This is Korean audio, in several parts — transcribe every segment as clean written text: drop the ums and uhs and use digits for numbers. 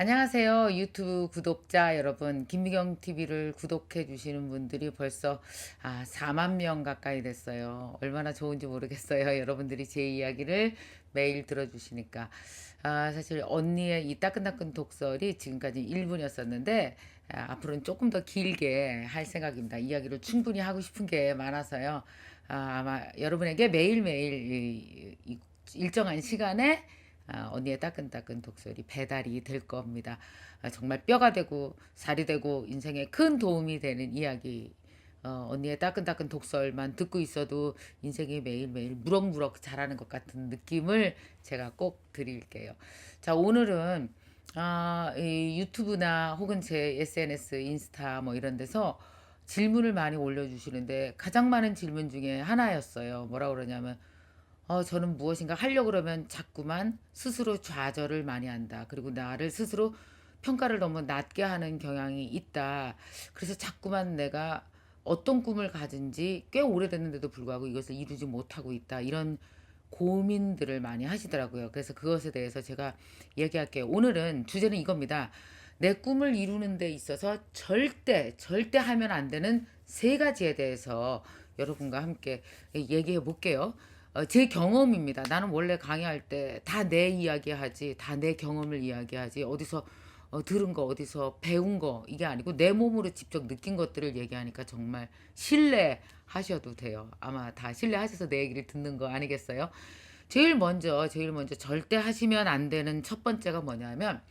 안녕하세요. 유튜브 구독자 여러분. 김미경 TV를 구독해 주시는 분들이 벌써 4만 명 가까이 됐어요. 얼마나 좋은지 모르겠어요. 여러분들이 제 이야기를 매일 들어주시니까. 사실 언니의 이 따끈따끈 독설이 지금까지 1분이었었는데 앞으로는 조금 더 길게 할 생각입니다. 이야기를 충분히 하고 싶은 게 많아서요. 아마 여러분에게 매일매일 일정한 시간에 언니의 따끈따끈 독설이 배달이 될 겁니다. 정말 뼈가 되고 살이 되고 인생에 큰 도움이 되는 이야기. 언니의 따끈따끈 독설만 듣고 있어도 인생이 매일매일 무럭무럭 자라는 것 같은 느낌을 제가 꼭 드릴게요. 자, 오늘은 이 유튜브나 혹은 제 SNS, 인스타 뭐 이런 데서 질문을 많이 올려주시는데 가장 많은 질문 중에 하나였어요. 뭐라 그러냐면 저는 무엇인가 하려고 그러면 자꾸만 스스로 좌절을 많이 한다. 그리고 나를 스스로 평가를 너무 낮게 하는 경향이 있다. 그래서 자꾸만 내가 어떤 꿈을 가진지 꽤 오래됐는데도 불구하고 이것을 이루지 못하고 있다. 이런 고민들을 많이 하시더라고요. 그래서 그것에 대해서 제가 얘기할게요. 오늘은 주제는 이겁니다. 내 꿈을 이루는 데 있어서 절대 하면 안 되는 세 가지에 대해서 여러분과 함께 얘기해 볼게요. 제 경험입니다. 나는 원래 강의할 때 다 내 이야기 하지, 다 내 경험을 이야기하지, 어디서 들은 거, 어디서 배운 거, 이게 아니고 내 몸으로 직접 느낀 것들을 얘기하니까 정말 신뢰하셔도 돼요. 아마 다 신뢰하셔서 내 얘기를 듣는 거 아니겠어요? 제일 먼저 절대 하시면 안 되는 첫 번째가 뭐냐면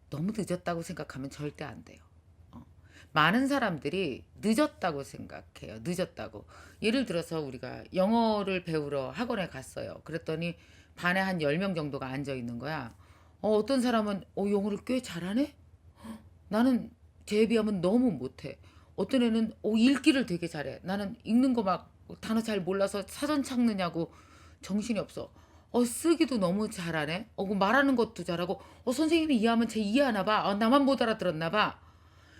너무 늦었다고 생각하면 절대 안 돼요. 어. 많은 사람들이 늦었다고 생각해요. 늦었다고. 예를 들어서 우리가 영어를 배우러 학원에 갔어요. 그랬더니 반에 한 10명 정도가 앉아 있는 거야. 어떤 사람은 영어를 꽤 잘하네? 나는 쟤에 비하면 너무 못해. 어떤 애는 읽기를 되게 잘해. 나는 읽는 거 막 단어 잘 몰라서 사전 찾느냐고 정신이 없어. 쓰기도 너무 잘하네. 그 말하는 것도 잘하고. 선생님이 이해하면 쟤 이해하나 봐. 나만 못 알아들었나 봐.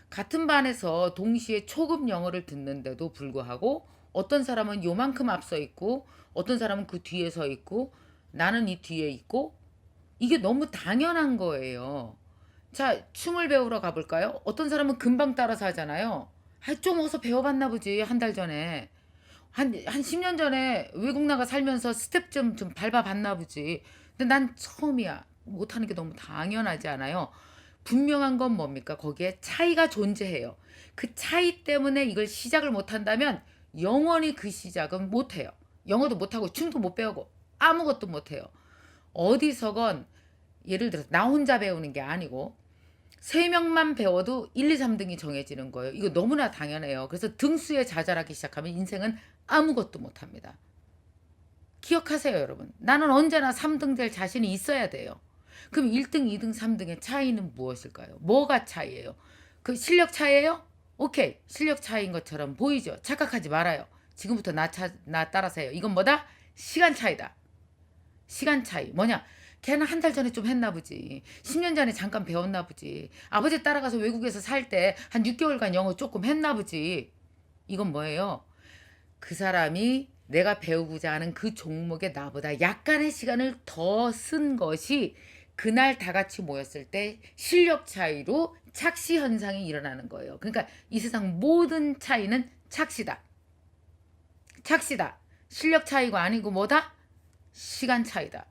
같은 반에서 동시에 초급 영어를 듣는데도 불구하고 어떤 사람은 요만큼 앞서 있고 어떤 사람은 그 뒤에 서 있고 나는 이 뒤에 있고 이게 너무 당연한 거예요. 자, 춤을 배우러 가볼까요? 어떤 사람은 금방 따라서 하잖아요. 좀 어서 배워봤나 보지, 한 달 전에. 한 10년 전에 외국 나가 살면서 스텝 좀 밟아봤나 보지. 근데 난 처음이야. 못하는 게 너무 당연하지 않아요? 분명한 건 뭡니까? 거기에 차이가 존재해요. 그 차이 때문에 이걸 시작을 못한다면 영원히 그 시작은 못해요. 영어도 못하고 춤도 못 배우고 아무것도 못해요. 어디서건 예를 들어서 나 혼자 배우는 게 아니고 세 명만 배워도 1, 2, 3등이 정해지는 거예요. 이거 너무나 당연해요. 그래서 등수에 자잘하기 시작하면 인생은 아무것도 못합니다. 기억하세요, 여러분. 나는 언제나 3등 될 자신이 있어야 돼요. 그럼 1등, 2등, 3등의 차이는 무엇일까요? 뭐가 차이예요? 그 실력 차이예요? 오케이. 실력 차이인 것처럼 보이죠? 착각하지 말아요. 지금부터 나 따라서 해요. 이건 뭐다? 시간 차이다. 시간 차이. 뭐냐? 걔는 한 달 전에 좀 했나 보지. 10년 전에 잠깐 배웠나 보지. 아버지 따라가서 외국에서 살 때 한 6개월간 영어 조금 했나 보지. 이건 뭐예요? 그 사람이 내가 배우고자 하는 그 종목에 나보다 약간의 시간을 더 쓴 것이 그날 다 같이 모였을 때 실력 차이로 착시 현상이 일어나는 거예요. 그러니까 이 세상 모든 차이는 착시다. 착시다. 실력 차이가 아니고 뭐다? 시간 차이다.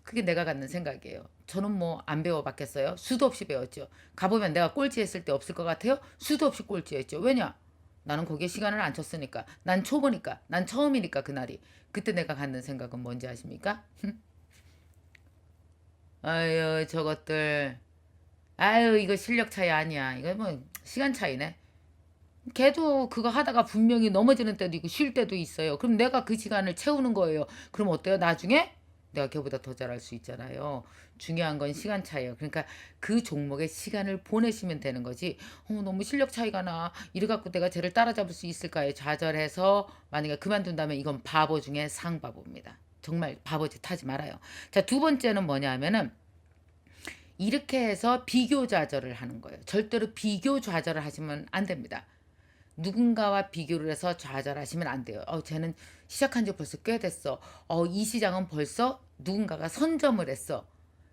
그게 내가 갖는 생각이에요. 저는 뭐 안 배워봤겠어요? 수도 없이 배웠죠. 가보면 내가 꼴찌했을 때 없을 것 같아요? 수도 없이 꼴찌했죠. 왜냐? 나는 거기에 시간을 안 쳤으니까. 난 초보니까. 난 처음이니까 그날이. 그때 내가 갖는 생각은 뭔지 아십니까? 아유 저것들. 아유 이거 실력 차이 아니야. 이거 뭐 시간 차이네. 걔도 그거 하다가 분명히 넘어지는 때도 있고 쉴 때도 있어요. 그럼 내가 그 시간을 채우는 거예요. 그럼 어때요? 나중에 내가 걔보다 더 잘할 수 있잖아요. 중요한 건 시간 차이예요. 그러니까 그 종목에 시간을 보내시면 되는 거지. 너무 실력 차이가 나. 이래 갖고 내가 쟤를 따라잡을 수 있을까요? 좌절해서 만약에 그만둔다면 이건 바보 중에 상바보입니다. 정말 바보짓 하지 말아요. 자, 두 번째는 뭐냐 하면은 이렇게 해서 비교 좌절을 하는 거예요. 절대로 비교 좌절을 하시면 안 됩니다. 누군가와 비교를 해서 좌절하시면 안 돼요. 쟤는 시작한 지 벌써 꽤 됐어. 이 시장은 벌써 누군가가 선점을 했어.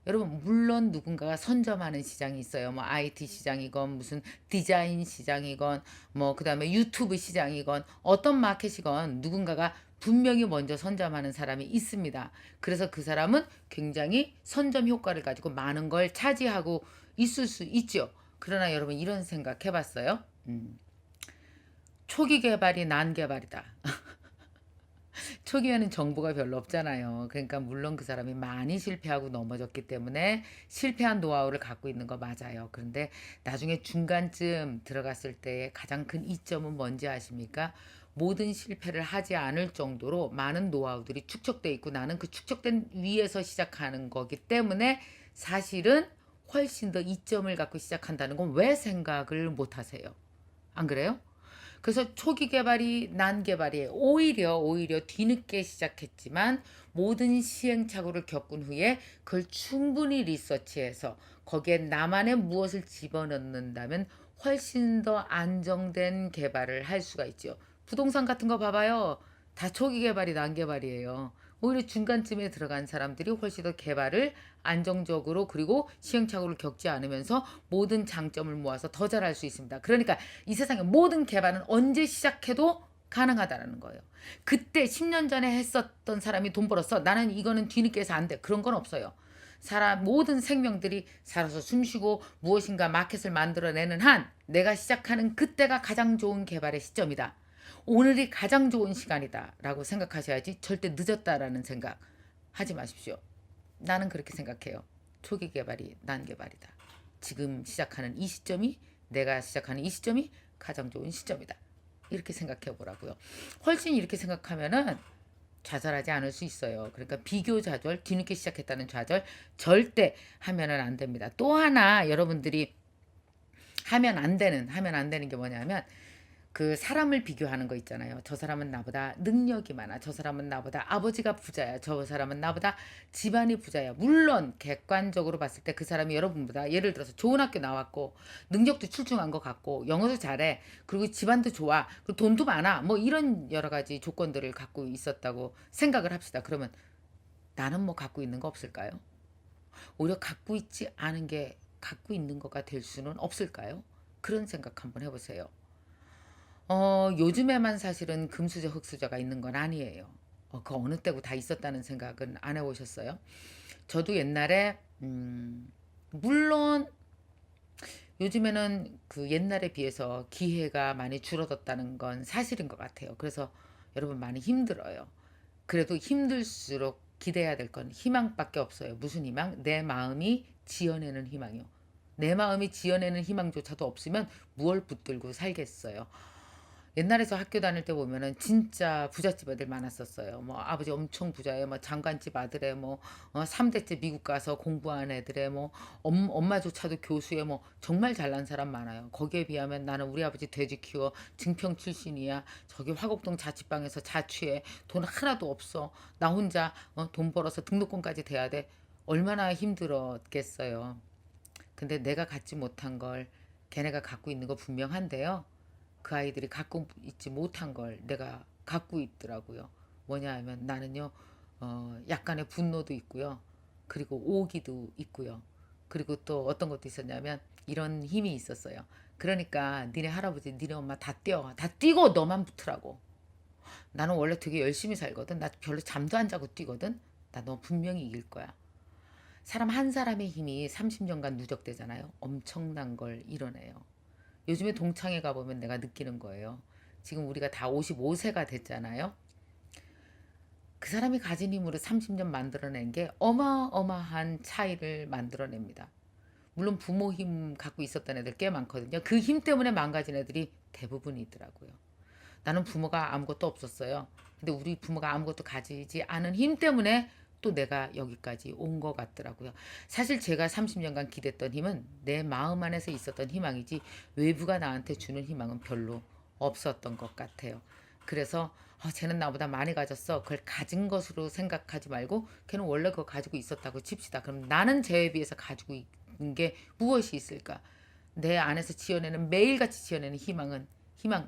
여러분 물론 누군가가 선점하는 시장이 있어요. 뭐 IT 시장이건 무슨 디자인 시장이건 뭐 그다음에 유튜브 시장이건 어떤 마켓이건 누군가가 분명히 먼저 선점하는 사람이 있습니다. 그래서 그 사람은 굉장히 선점 효과를 가지고 많은 걸 차지하고 있을 수 있죠. 그러나 여러분 이런 생각 해봤어요? 초기 개발이 난 개발이다. 초기에는 정보가 별로 없잖아요. 그러니까 물론 그 사람이 많이 실패하고 넘어졌기 때문에 실패한 노하우를 갖고 있는 거 맞아요. 그런데 나중에 중간쯤 들어갔을 때 가장 큰 이점은 뭔지 아십니까? 모든 실패를 하지 않을 정도로 많은 노하우들이 축적돼 있고 나는 그 축적된 위에서 시작하는 거기 때문에 사실은 훨씬 더 이점을 갖고 시작한다는 건 왜 생각을 못 하세요? 안 그래요? 그래서 초기 개발이 난 개발이에요. 오히려 뒤늦게 시작했지만 모든 시행착오를 겪은 후에 그걸 충분히 리서치해서 거기에 나만의 무엇을 집어넣는다면 훨씬 더 안정된 개발을 할 수가 있죠. 부동산 같은 거 봐봐요. 다 초기 개발이 난 개발이에요. 오히려 중간쯤에 들어간 사람들이 훨씬 더 개발을 안정적으로 그리고 시행착오를 겪지 않으면서 모든 장점을 모아서 더 잘할 수 있습니다. 그러니까 이 세상의 모든 개발은 언제 시작해도 가능하다는 거예요. 그때 10년 전에 했었던 사람이 돈 벌었어. 나는 이거는 뒤늦게 해서 안 돼. 그런 건 없어요. 사람 모든 생명들이 살아서 숨쉬고 무엇인가 마켓을 만들어내는 한 내가 시작하는 그때가 가장 좋은 개발의 시점이다. 오늘이 가장 좋은 시간이다라고 생각하셔야지 절대 늦었다라는 생각 하지 마십시오. 나는 그렇게 생각해요. 초기 개발이 난 개발이다. 지금 시작하는 이 시점이 내가 시작하는 이 시점이 가장 좋은 시점이다. 이렇게 생각해 보라고요. 훨씬 이렇게 생각하면은 좌절하지 않을 수 있어요. 그러니까 비교 좌절, 뒤늦게 시작했다는 좌절 절대 하면은 안 됩니다. 또 하나 여러분들이 하면 안 되는 게 뭐냐면 그 사람을 비교하는 거 있잖아요. 저 사람은 나보다 능력이 많아. 저 사람은 나보다 아버지가 부자야. 저 사람은 나보다 집안이 부자야. 물론 객관적으로 봤을 때 그 사람이 여러분보다 예를 들어서 좋은 학교 나왔고 능력도 출중한 것 같고 영어도 잘해. 그리고 집안도 좋아. 그리고 돈도 많아. 뭐 이런 여러 가지 조건들을 갖고 있었다고 생각을 합시다. 그러면 나는 뭐 갖고 있는 거 없을까요? 오히려 갖고 있지 않은 게 갖고 있는 거가 될 수는 없을까요? 그런 생각 한번 해보세요. 요즘에만 사실은 금수저, 흑수저가 있는 건 아니에요. 그 어느 때고 다 있었다는 생각은 안 해보셨어요? 저도 옛날에, 물론 요즘에는 그 옛날에 비해서 기회가 많이 줄어들었다는 건 사실인 것 같아요. 그래서 여러분 많이 힘들어요. 그래도 힘들수록 기대해야 될 건 희망밖에 없어요. 무슨 희망? 내 마음이 지어내는 희망이요. 내 마음이 지어내는 희망조차도 없으면 무얼 붙들고 살겠어요. 옛날에 저 학교 다닐 때 보면은 진짜 부잣집 애들 많았었어요. 뭐 아버지 엄청 부자예요. 뭐 장관집 아들에 뭐 3대째 미국 가서 공부한 애들에 뭐 엄마조차도 교수에 뭐 정말 잘난 사람 많아요. 거기에 비하면 나는 우리 아버지 돼지 키워 증평 출신이야. 저기 화곡동 자취방에서 자취해. 돈 하나도 없어. 나 혼자 돈 벌어서 등록금까지 대야 돼. 얼마나 힘들었겠어요. 근데 내가 갖지 못한 걸 걔네가 갖고 있는 거 분명한데요. 그 아이들이 갖고 있지 못한 걸 내가 갖고 있더라고요. 뭐냐 하면 나는요, 약간의 분노도 있고요. 그리고 오기도 있고요. 그리고 또 어떤 것도 있었냐면 이런 힘이 있었어요. 그러니까 니네 할아버지, 니네 엄마 다 뛰어. 다 뛰고 너만 붙으라고. 나는 원래 되게 열심히 살거든. 나 별로 잠도 안 자고 뛰거든. 나 너 분명히 이길 거야. 사람 한 사람의 힘이 30년간 누적되잖아요. 엄청난 걸 이뤄내요. 요즘에 동창회 가보면 내가 느끼는 거예요. 지금 우리가 다 55세가 됐잖아요. 그 사람이 가진 힘으로 30년 만들어낸 게 어마어마한 차이를 만들어냅니다. 물론 부모 힘 갖고 있었던 애들 꽤 많거든요. 그 힘 때문에 망가진 애들이 대부분이더라고요. 나는 부모가 아무것도 없었어요. 근데 우리 부모가 아무것도 가지지 않은 힘 때문에 또 내가 여기까지 온 것 같더라고요. 사실 제가 30년간 기댔던 힘은 내 마음 안에서 있었던 희망이지 외부가 나한테 주는 희망은 별로 없었던 것 같아요. 그래서 쟤는 나보다 많이 가졌어. 그걸 가진 것으로 생각하지 말고 걔는 원래 그거 가지고 있었다고 칩시다. 그럼 나는 쟤에 비해서 가지고 있는 게 무엇이 있을까? 내 안에서 지어내는 매일같이 지어내는 희망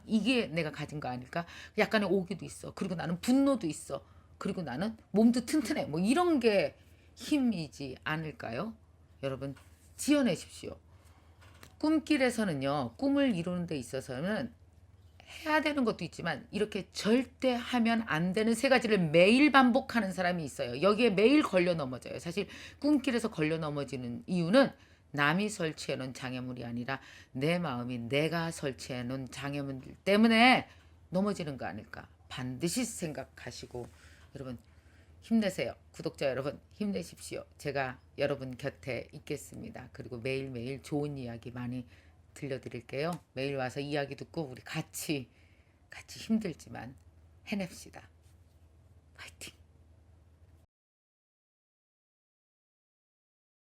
이게 내가 가진 거 아닐까? 약간의 오기도 있어. 그리고 나는 분노도 있어. 그리고 나는 몸도 튼튼해. 뭐 이런 게 힘이지 않을까요? 여러분 지어내십시오. 꿈길에서는요, 꿈을 이루는 데 있어서는 해야 되는 것도 있지만 이렇게 절대 하면 안 되는 세 가지를 매일 반복하는 사람이 있어요. 여기에 매일 걸려 넘어져요. 사실 꿈길에서 걸려 넘어지는 이유는 남이 설치해 놓은 장애물이 아니라 내 마음이 내가 설치해 놓은 장애물 때문에 넘어지는 거 아닐까. 반드시 생각하시고 여러분 힘내세요. 구독자 여러분 힘내십시오. 제가 여러분 곁에 있겠습니다. 그리고 매일매일 좋은 이야기 많이 들려드릴게요. 매일 와서 이야기 듣고 우리 같이 힘들지만 해냅시다. 파이팅!